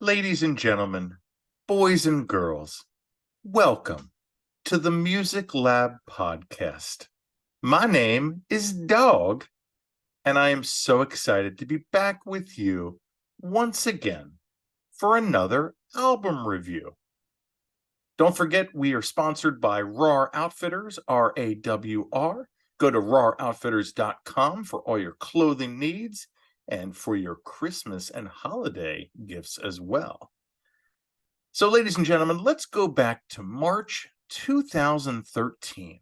Ladies and gentlemen, boys and girls, welcome to the Music Lab podcast. My name is Dogg, and I am so excited to be back with you once again for another album review. Don't forget, we are sponsored by RAR Outfitters, RAWR. Go to raroutfitters.com for all your clothing needs and for your Christmas and holiday gifts as well. So, ladies and gentlemen, let's go back to March 2013.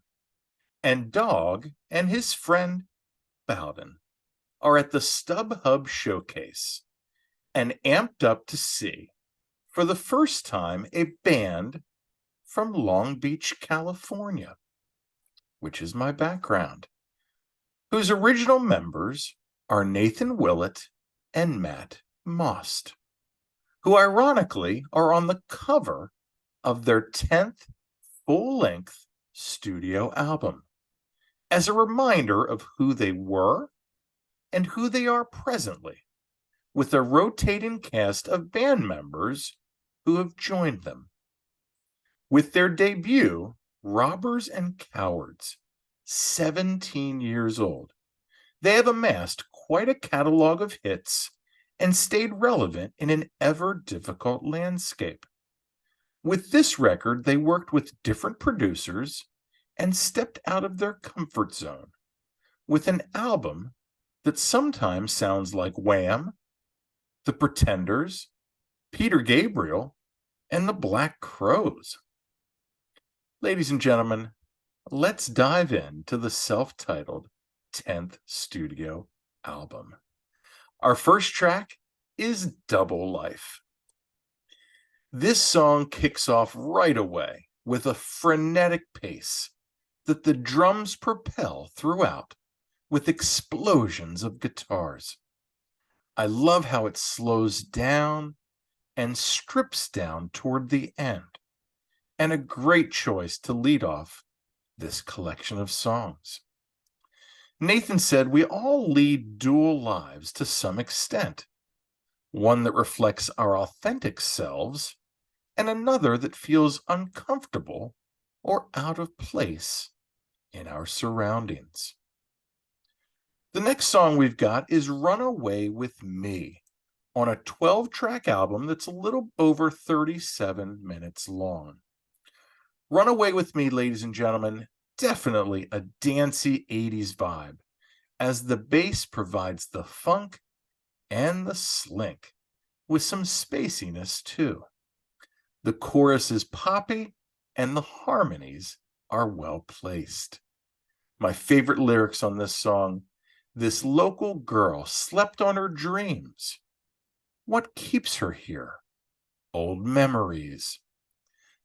And Dogg and his friend Bowden are at the StubHub Showcase and amped up to see, for the first time, a band from Long Beach, California, which is my background, whose original members are Nathan Willett and Matt Most, who ironically are on the cover of their 10th full-length studio album, as a reminder of who they were and who they are presently, with a rotating cast of band members who have joined them. With their debut, Robbers and Cowards, 17 years old, they have amassed quite a catalog of hits and stayed relevant in an ever-difficult landscape. With this record, they worked with different producers and stepped out of their comfort zone with an album that sometimes sounds like Wham, The Pretenders, Peter Gabriel, and the Black Crowes. Ladies and gentlemen, let's dive into the self-titled 10th studio album. Our first track is Double Life. This song kicks off right away with a frenetic pace that the drums propel throughout with explosions of guitars. I love how it slows down and strips down toward the end, and a great choice to lead off this collection of songs. Nathan said, "We all lead dual lives to some extent, one that reflects our authentic selves and another that feels uncomfortable or out of place in our surroundings." The next song we've got is Run Away With Me, on a 12-track album that's a little over 37 minutes long. Run Away With Me, ladies and gentlemen, definitely a dancey 80s vibe, as the bass provides the funk and the slink, with some spaciness too. The chorus is poppy, and the harmonies are well placed. My favorite lyrics on this song: "This local girl slept on her dreams. What keeps her here? Old memories.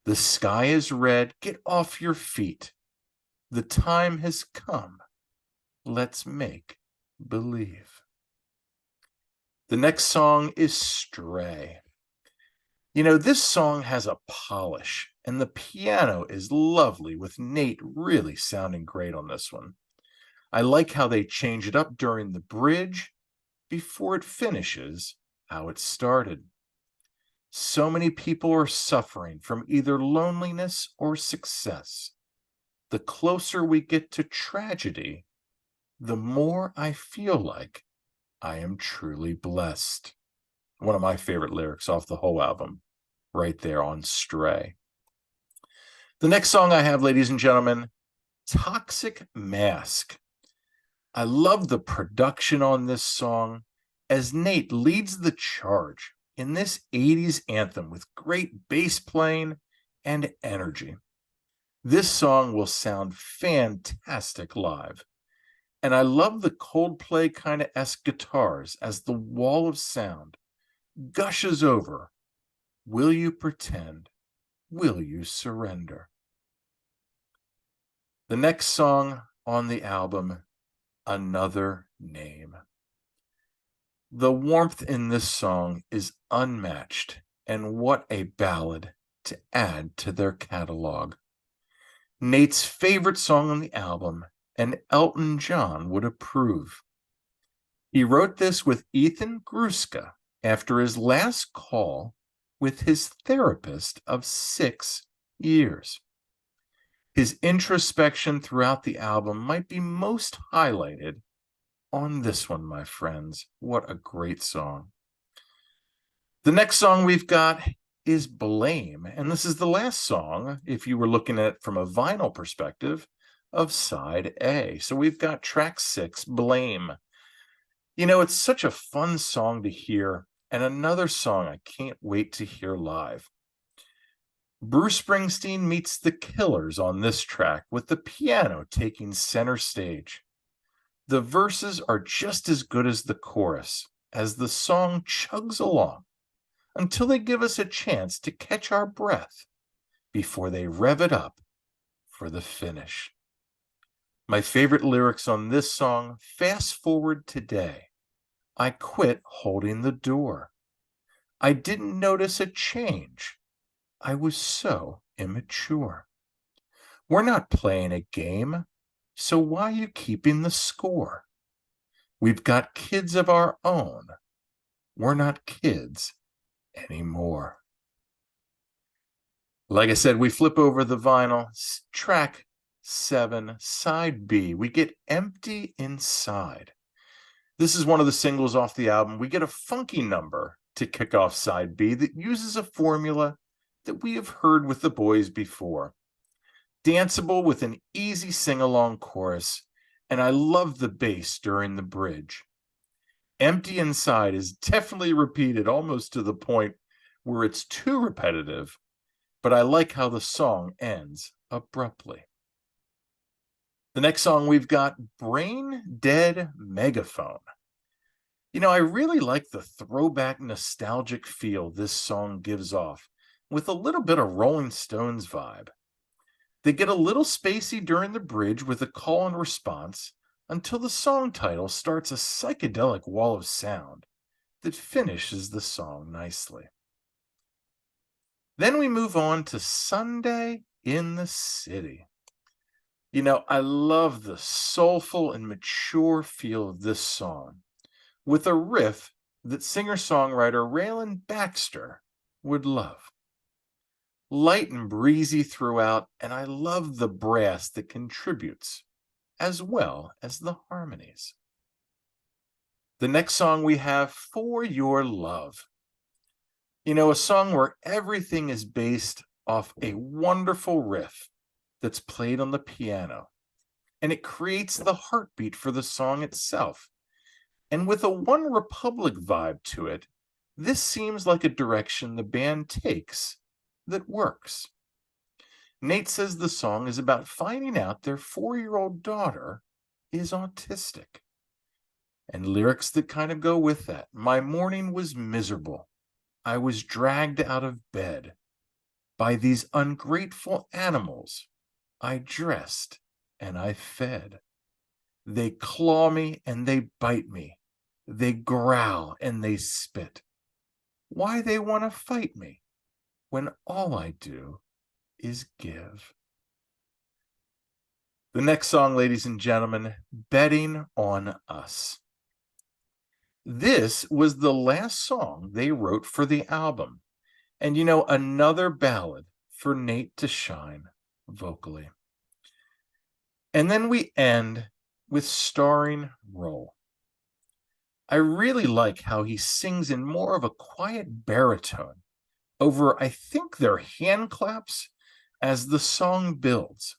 The sky is red. Get off your feet. The time has come. Let's make believe." The next song is Stray. You know, this song has a polish, and the piano is lovely, with Nate really sounding great on this one. I like how they change it up during the bridge before it finishes how it started. So many people are suffering from either loneliness or success. The closer we get to tragedy, the more I feel like I am truly blessed. One of my favorite lyrics off the whole album, right there on Stray. The next song I have, ladies and gentlemen, Toxic Mask. I love the production on this song, as Nate leads the charge in this 80s anthem with great bass playing and energy. This song will sound fantastic live, and I love the Coldplay kind of esque guitars as the wall of sound gushes over. Will you pretend? Will you surrender? The next song on the album, Another Name. The warmth in this song is unmatched, and what a ballad to add to their catalog. Nate's favorite song on the album, and Elton John would approve. He wrote this with Ethan Gruska after his last call with his therapist of 6 years. His introspection throughout the album might be most highlighted on this one, my friends. What a great song. The next song we've got is Blame, and this is the last song, if you were looking at it from a vinyl perspective, of side A. So we've got track 6, Blame. You know, it's such a fun song to hear, and another song I can't wait to hear live. Bruce Springsteen meets the Killers on this track, with the piano taking center stage. The verses are just as good as the chorus, as the song chugs along, until they give us a chance to catch our breath before they rev it up for the finish. My favorite lyrics on this song, fast forward today. I quit holding the door. I didn't notice a change. I was so immature. We're not playing a game, so why are you keeping the score? We've got kids of our own. We're not kids anymore. Like I said, we flip over the vinyl, track 7, side B. We get Empty Inside. This is one of the singles off the album. We get a funky number to kick off side B that uses a formula that we have heard with the boys before. Danceable with an easy sing-along chorus, and I love the bass during the bridge. Empty Inside is definitely repeated almost to the point where it's too repetitive, but I like how the song ends abruptly. The next song we've got, Brain Dead Megaphone. You know, I really like the throwback nostalgic feel this song gives off, with a little bit of Rolling Stones vibe. They get a little spacey during the bridge with a call and response until the song title starts a psychedelic wall of sound that finishes the song nicely. Then we move on to Sunday in the City. You know, I love the soulful and mature feel of this song, with a riff that singer-songwriter Raylan Baxter would love. Light and breezy throughout, and I love the brass that contributes, as well as the harmonies. The next song we have, For Your Love. You know, a song where everything is based off a wonderful riff that's played on the piano, and it creates the heartbeat for the song itself. And with a One Republic vibe to it, this seems like a direction the band takes that works. Nate says the song is about finding out their 4-year-old daughter is autistic. And lyrics that kind of go with that. My morning was miserable. I was dragged out of bed by these ungrateful animals. I dressed and I fed. They claw me and they bite me. They growl and they spit. Why they want to fight me when all I do is give. The next song, ladies and gentlemen, Betting on Us. This was the last song they wrote for the album. And you know, another ballad for Nate to shine vocally. And then we end with Starring Role. I really like how he sings in more of a quiet baritone over, I think, their hand claps as the song builds.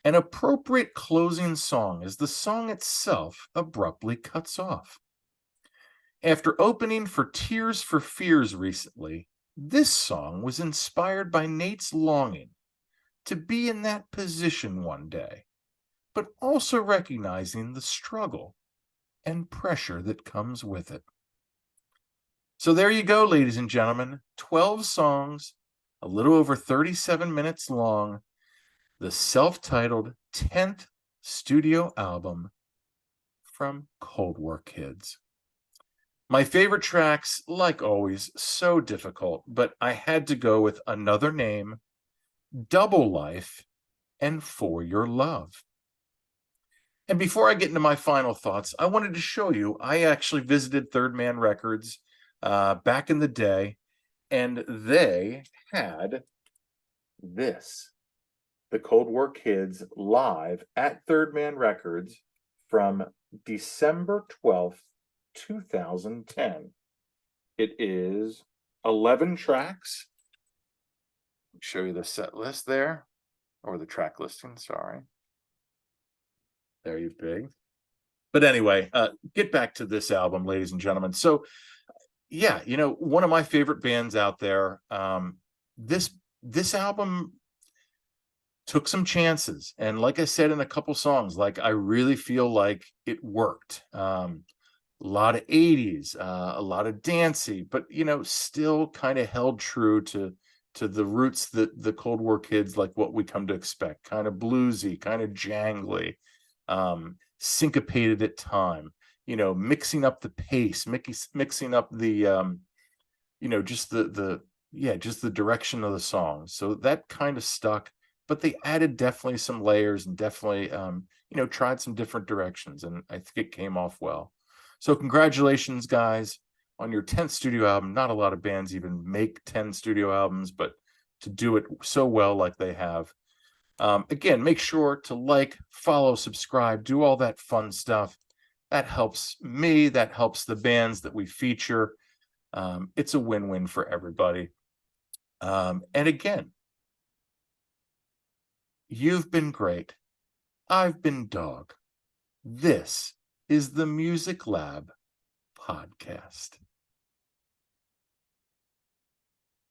An appropriate closing song as the song itself abruptly cuts off. After opening for Tears for Fears recently, this song was inspired by Nate's longing to be in that position one day, but also recognizing the struggle and pressure that comes with it. So there you go, ladies and gentlemen, 12 songs, a little over 37 minutes long, the self-titled 10th studio album from Cold War Kids. My favorite tracks, like always, so difficult, but I had to go with Another Name, Double Life, and For Your Love. And before I get into my final thoughts, I wanted to show you, I actually visited Third Man Records back in the day, and they had this, the Cold War Kids live at Third Man Records from December 12th, 2010. It is 11 tracks. Show you the set list there, or the track listing, sorry. There you big. But anyway, get back to this album, ladies and gentlemen. So yeah, one of my favorite bands out there. This album took some chances, and like I said in a couple songs, like I really feel like it worked. A lot of 80s, a lot of dancey, but still kind of held true to the roots that the Cold War Kids, like what we come to expect, kind of bluesy, kind of jangly, syncopated at time, mixing up the pace, mixing up the just just the direction of the song. So that kind of stuck, but they added definitely some layers and definitely tried some different directions, and I think it came off well. So congratulations, guys, on your 10th studio album. Not a lot of bands even make 10 studio albums, but to do it so well like they have. Again, make sure to like, follow, subscribe, do all that fun stuff. That helps me. That helps the bands that we feature. It's a win-win for everybody. And again, you've been great. I've been Dogg. This is the Music Lab podcast.